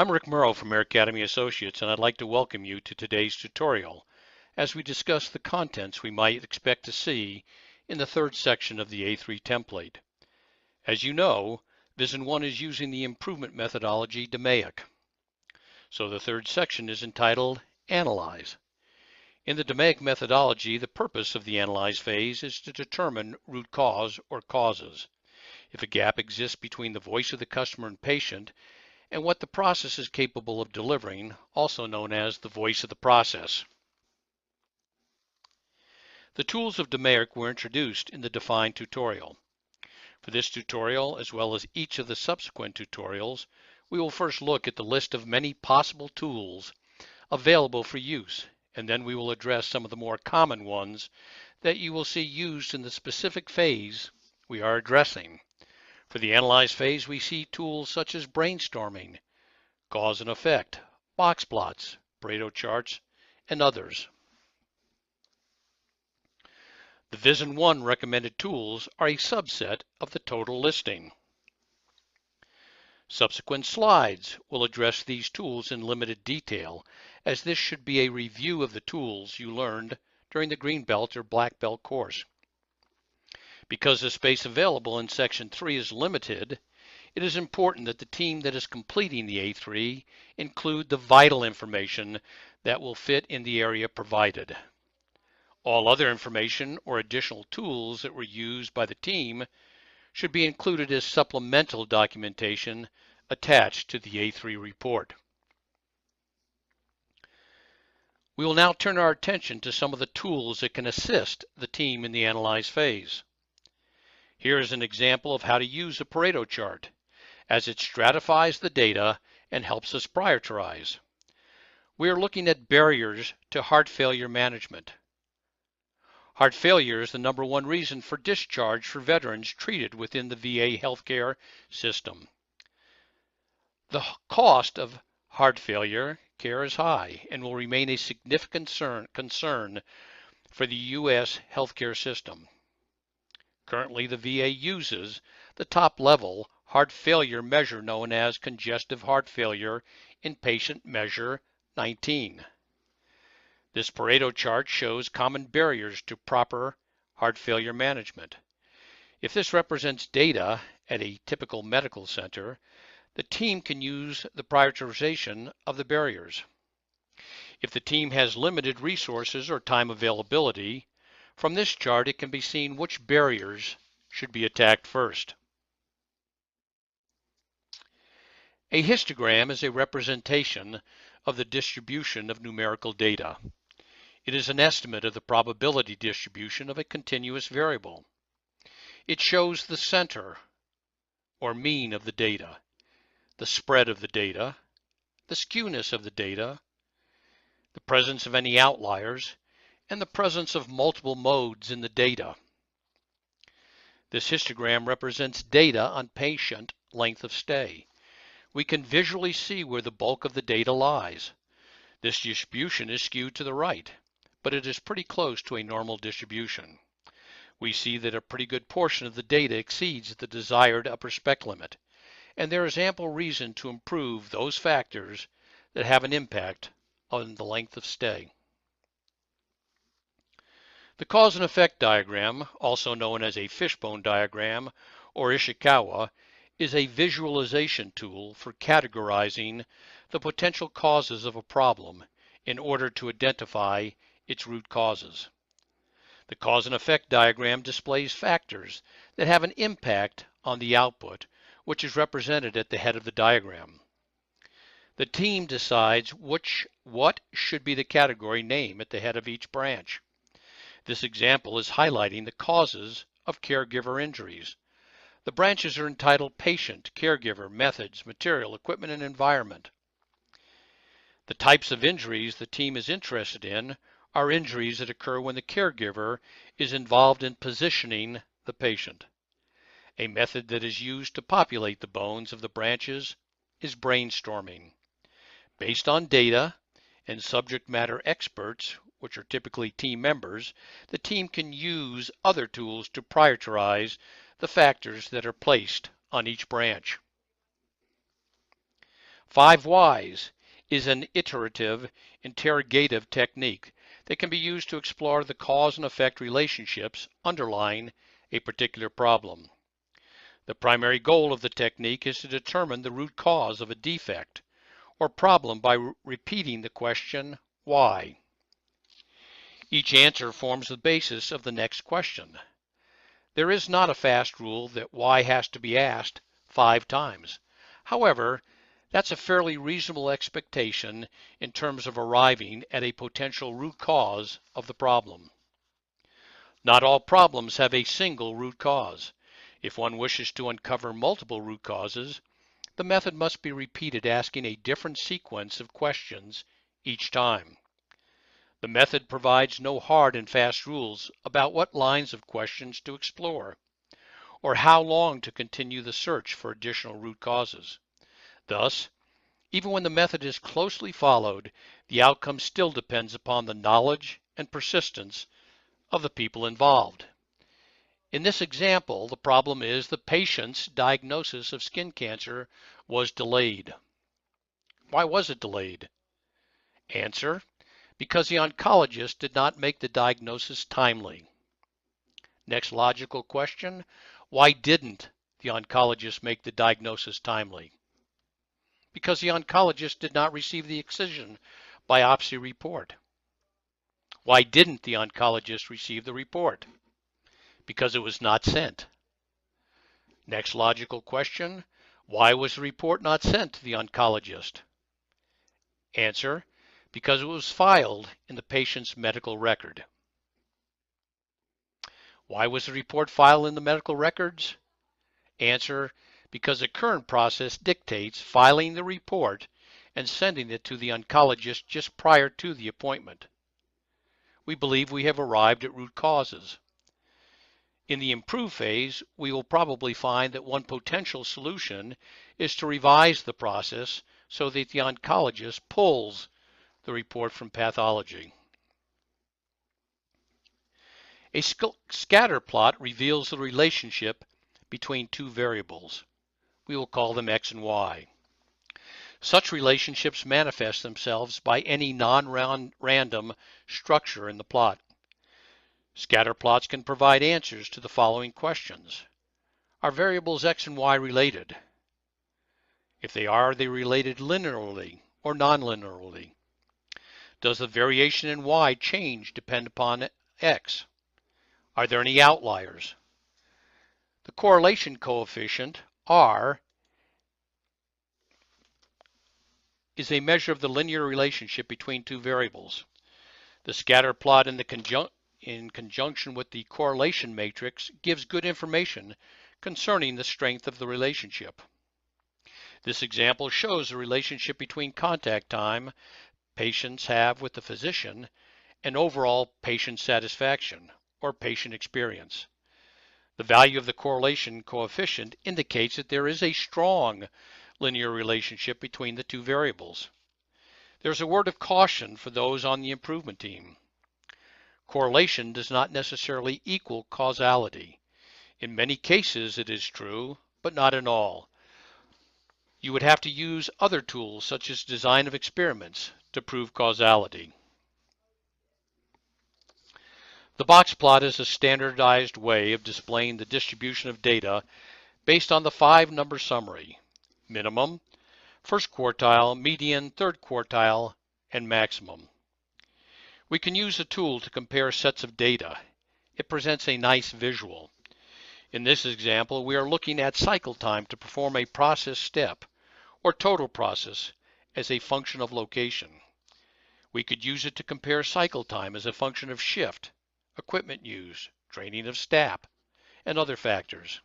I'm Rick Murrow from Air Academy Associates, and I'd like to welcome you to today's tutorial as we discuss the contents we might expect to see in the third section of the A3 template. As you know, Vision 1 is using the improvement methodology DMAIC. So the third section is entitled Analyze. In the DMAIC methodology, the purpose of the Analyze phase is to determine root cause or causes. If a gap exists between the voice of the customer and patient, and what the process is capable of delivering, also known as the voice of the process. The tools of DMAIC were introduced in the Define tutorial. For this tutorial, as well as each of the subsequent tutorials, we will first look at the list of many possible tools available for use, and then we will address some of the more common ones that you will see used in the specific phase we are addressing. For the Analyze phase, we see tools such as brainstorming, cause and effect, BOXPLOTS, PARETO charts, and others. The Vision 1 recommended tools are a subset of the total listing. Subsequent slides will address these tools in limited detail, as this should be a review of the tools you learned during the Green Belt or Black Belt course. Because the space available in Section 3 is limited, it is important that the team that is completing the A3 include the vital information that will fit in the area provided. All other information or additional tools that were used by the team should be included as supplemental documentation attached to the A3 report. We will now turn our attention to some of the tools that can assist the team in the Analyze phase. Here is an example of how to use a PARETO chart, as it stratifies the data and helps us prioritize. We are looking at barriers to heart failure management. Heart failure is the #1 reason for discharge for veterans treated within the VA healthcare system. The cost of heart failure care is high and will remain a significant concern for the U.S. healthcare system. Currently, the VA uses the top-level heart failure measure known as congestive heart failure in patient measure 19. This PARETO chart shows common barriers to proper heart failure management. If this represents data at a typical medical center, the team can use the prioritization of the barriers. If the team has limited resources or time availability, from this chart it can be seen which barriers should be attacked first. A histogram is a representation of the distribution of numerical data. It is an estimate of the probability distribution of a continuous variable. It shows the center or mean of the data, the spread of the data, the skewness of the data, the presence of any outliers, and the presence of multiple modes in the data. This histogram represents data on patient length of stay. We can visually see where the bulk of the data lies. This distribution is skewed to the right, but it is pretty close to a normal distribution. We see that a pretty good portion of the data exceeds the desired upper spec limit, and there is ample reason to improve those factors that have an impact on the length of stay. The cause and effect diagram, also known as a fishbone diagram or Ishikawa, is a visualization tool for categorizing the potential causes of a problem in order to identify its root causes. The cause and effect diagram displays factors that have an impact on the output, which is represented at the head of the diagram. The team decides what should be the category name at the head of each branch. This example is highlighting the causes of caregiver injuries. The branches are entitled Patient, Caregiver, Methods, Material, Equipment, and Environment. The types of injuries the team is interested in are injuries that occur when the caregiver is involved in positioning the patient. A method that is used to populate the bones of the branches is brainstorming. Based on data and subject matter experts, which are typically team members, the team can use other tools to prioritize the factors that are placed on each branch. 5 whys is an iterative, interrogative technique that can be used to explore the cause and effect relationships underlying a particular problem. The primary goal of the technique is to determine the root cause of a defect or problem by repeating the question, why? Each answer forms the basis of the next question. There is not a fast rule that why has to be asked 5 times. However, that's a fairly reasonable expectation in terms of arriving at a potential root cause of the problem. Not all problems have a single root cause. If one wishes to uncover multiple root causes, the method must be repeated, asking a different sequence of questions each time. The method provides no hard and fast rules about what lines of questions to explore, or how long to continue the search for additional root causes. Thus, even when the method is closely followed, the outcome still depends upon the knowledge and persistence of the people involved. In this example, the problem is the patient's diagnosis of skin cancer was delayed. Why was it delayed? Answer: because the oncologist did not make the diagnosis timely. Next logical question: why didn't the oncologist make the diagnosis timely? Because the oncologist did not receive the excision biopsy report. Why didn't the oncologist receive the report? Because it was not sent. Next logical question: why was the report not sent to the oncologist? Answer: because it was filed in the patient's medical record. Why was the report filed in the medical records? Answer: because the current process dictates filing the report and sending it to the oncologist just prior to the appointment. We believe we have arrived at root causes. In the improve phase, we will probably find that one potential solution is to revise the process so that the oncologist pulls the report from pathology. A scatter plot reveals the relationship between two variables. We will call them X and Y. Such relationships manifest themselves by any non-random structure in the plot. Scatter plots can provide answers to the following questions. Are variables X and Y related? If they are they related linearly or non-linearly? Does the variation in Y change depend upon X? Are there any outliers? The correlation coefficient, R, is a measure of the linear relationship between two variables. The scatter plot in conjunction with the correlation matrix gives good information concerning the strength of the relationship. This example shows the relationship between contact time patients have with the physician and overall patient satisfaction or patient experience. The value of the correlation coefficient indicates that there is a strong linear relationship between the two variables. There's a word of caution for those on the improvement team. Correlation does not necessarily equal causality. In many cases it is true, but not in all. You would have to use other tools such as design of experiments to prove causality. The box plot is a standardized way of displaying the distribution of data based on the 5-number summary: minimum, first quartile, median, third quartile, and maximum. We can use a tool to compare sets of data. It presents a nice visual. In this example, we are looking at cycle time to perform a process step, or total process, as a function of location. We could use it to compare cycle time as a function of shift, equipment used, training of staff, and other factors.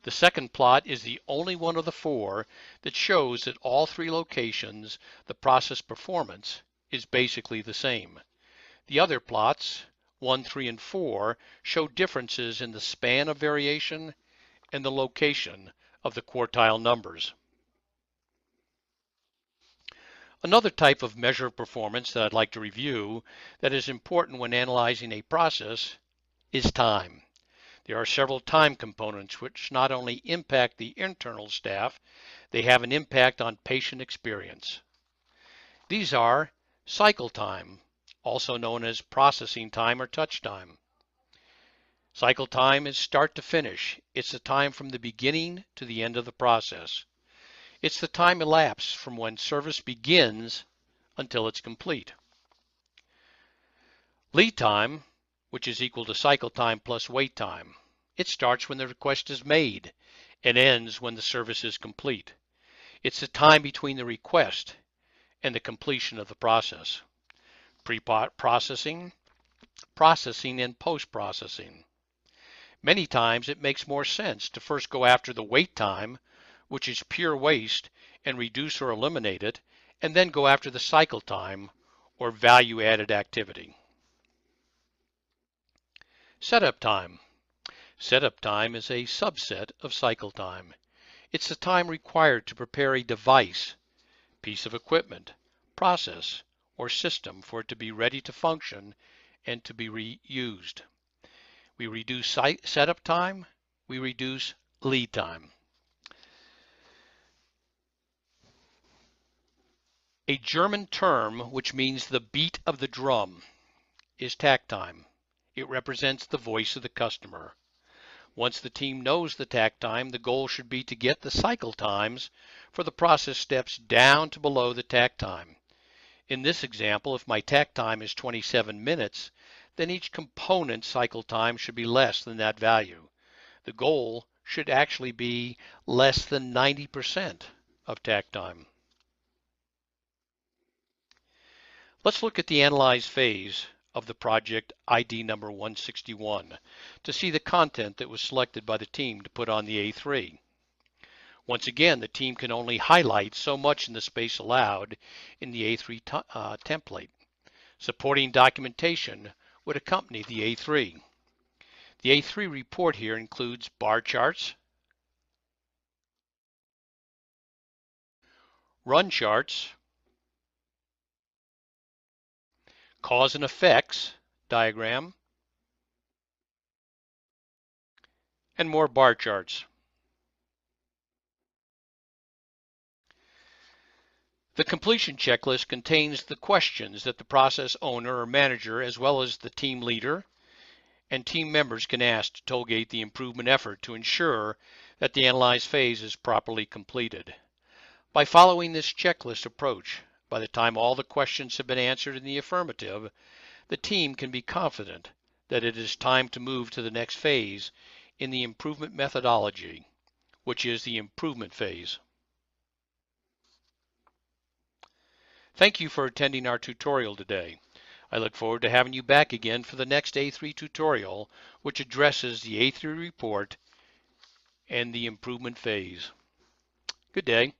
The second plot is the only one of the 4 that shows that all 3 locations, the process performance is basically the same. The other plots, 1, 3, and 4, show differences in the span of variation and the location of the quartile numbers. Another type of measure of performance that I'd like to review that is important when analyzing a process is time. There are several time components which not only impact the internal staff, they have an impact on patient experience. These are cycle time, also known as processing time or touch time. Cycle time is start to finish. It's the time from the beginning to the end of the process. It's the time elapsed from when service begins until it's complete. Lead time, which is equal to cycle time plus wait time. It starts when the request is made and ends when the service is complete. It's the time between the request and the completion of the process. Pre-processing, processing, and post-processing. Many times it makes more sense to first go after the wait time, which is pure waste, and reduce or eliminate it, and then go after the cycle time or value-added activity. Setup time. Setup time is a subset of cycle time. It's the time required to prepare a device, piece of equipment, process, or system for it to be ready to function and to be reused. We reduce setup time, we reduce lead time. A German term which means the beat of the drum is TAKT time. It represents the voice of the customer. Once the team knows the TAKT time, the goal should be to get the cycle times for the process steps down to below the TAKT time. In this example, if my TAKT time is 27 minutes, then each component cycle time should be less than that value. The goal should actually be less than 90% of TAKT time. Let's look at the analyze phase of the project ID number 161 to see the content that was selected by the team to put on the A3. Once again, the team can only highlight so much in the space allowed in the A3 template. Supporting documentation would accompany the A3. The A3 report here includes bar charts, run charts, cause and effects diagram, and more bar charts. The completion checklist contains the questions that the process owner or manager, as well as the team leader and team members, can ask to tollgate the improvement effort to ensure that the analyze phase is properly completed. By following this checklist approach, by the time all the questions have been answered in the affirmative, the team can be confident that it is time to move to the next phase in the improvement methodology, which is the improvement phase. Thank you for attending our tutorial today. I look forward to having you back again for the next A3 tutorial, which addresses the A3 report and the improvement phase. Good day.